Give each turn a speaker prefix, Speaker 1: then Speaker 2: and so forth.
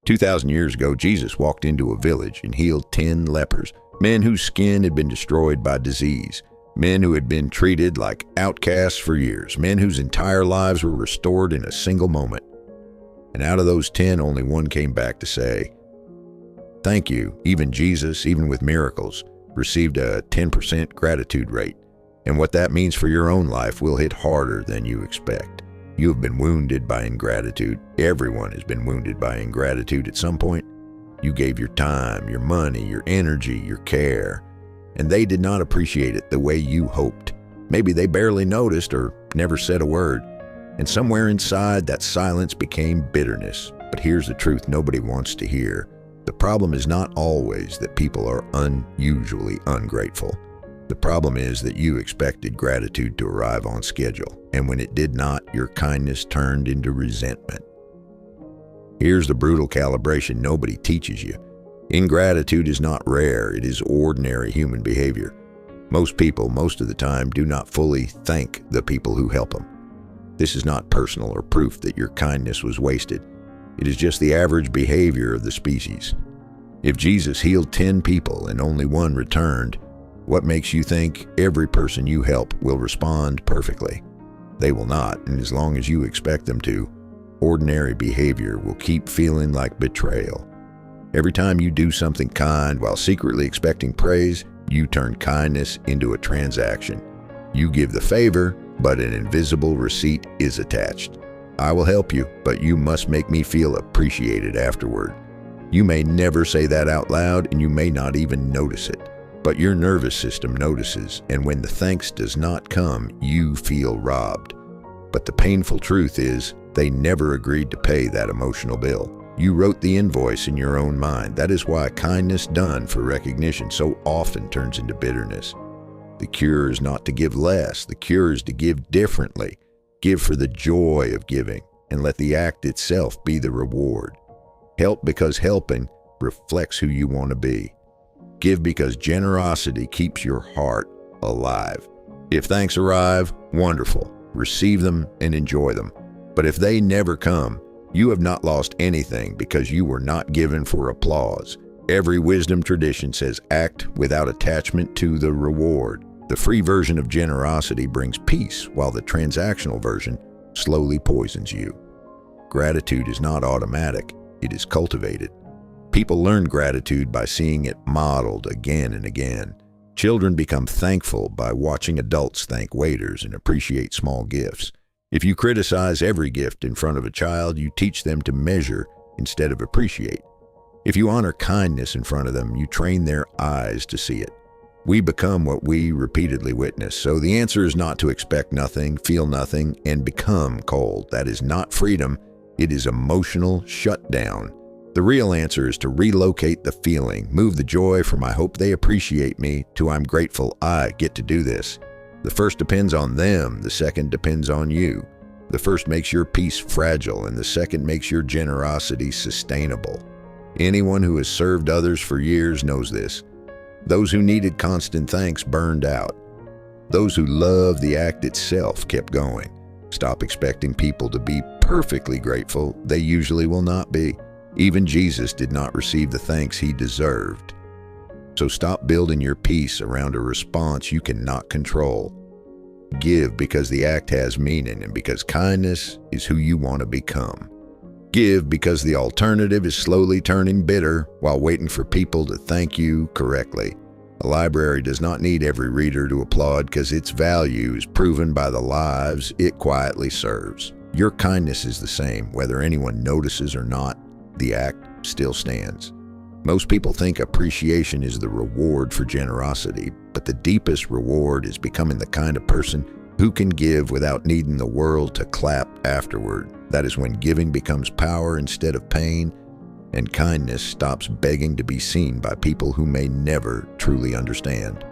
Speaker 1: 2,000 years ago, Jesus walked into a village and healed 10 lepers, men whose skin had been destroyed by disease, men who had been treated like outcasts for years, men whose entire lives were restored in a single moment. And out of those 10, only one came back to say, "Thank you." Even Jesus, even with miracles, received a 10% gratitude rate. And what that means for your own life will hit harder than you expect. You have been wounded by ingratitude. Everyone has been wounded by ingratitude at some point. You gave your time, your money, your energy, your care, and they did not appreciate it the way you hoped. Maybe they barely noticed or never said a word. And somewhere inside, that silence became bitterness. But here's the truth nobody wants to hear. The problem is not always that people are unusually ungrateful. The problem is that you expected gratitude to arrive on schedule, and when it did not, your kindness turned into resentment. Here's the brutal calibration nobody teaches you. Ingratitude is not rare, it is ordinary human behavior. Most people, most of the time, do not fully thank the people who help them. This is not personal or proof that your kindness was wasted. It is just the average behavior of the species. If Jesus healed 10 people and only one returned, what makes you think every person you help will respond perfectly? They will not, and as long as you expect them to, ordinary behavior will keep feeling like betrayal. Every time you do something kind while secretly expecting praise, you turn kindness into a transaction. You give the favor, but an invisible receipt is attached. I will help you, but you must make me feel appreciated afterward. You may never say that out loud, and you may not even notice it. But your nervous system notices, and when the thanks does not come, you feel robbed. But the painful truth is, they never agreed to pay that emotional bill. You wrote the invoice in your own mind. That is why kindness done for recognition so often turns into bitterness. The cure is not to give less. The cure is to give differently. Give for the joy of giving, and let the act itself be the reward. Help because helping reflects who you want to be. Give because generosity keeps your heart alive. If thanks arrive, wonderful. Receive them and enjoy them. But if they never come, you have not lost anything because you were not given for applause. Every wisdom tradition says act without attachment to the reward. The free version of generosity brings peace, while the transactional version slowly poisons you. Gratitude is not automatic, it is cultivated. People learn gratitude by seeing it modeled again and again. Children become thankful by watching adults thank waiters and appreciate small gifts. If you criticize every gift in front of a child, you teach them to measure instead of appreciate. If you honor kindness in front of them, you train their eyes to see it. We become what we repeatedly witness. So the answer is not to expect nothing, feel nothing, and become cold. That is not freedom. It is emotional shutdown. The real answer is to relocate the feeling, move the joy from "I hope they appreciate me" to "I'm grateful I get to do this." The first depends on them, the second depends on you. The first makes your peace fragile, and the second makes your generosity sustainable. Anyone who has served others for years knows this. Those who needed constant thanks burned out. Those who loved the act itself kept going. Stop expecting people to be perfectly grateful. They usually will not be. Even Jesus did not receive the thanks he deserved. So stop building your peace around a response you cannot control. Give because the act has meaning and because kindness is who you want to become. Give because the alternative is slowly turning bitter while waiting for people to thank you correctly. A library does not need every reader to applaud because its value is proven by the lives it quietly serves. Your kindness is the same, whether anyone notices or not. The act still stands. Most people think appreciation is the reward for generosity, but the deepest reward is becoming the kind of person who can give without needing the world to clap afterward. That is when giving becomes power instead of pain, and kindness stops begging to be seen by people who may never truly understand.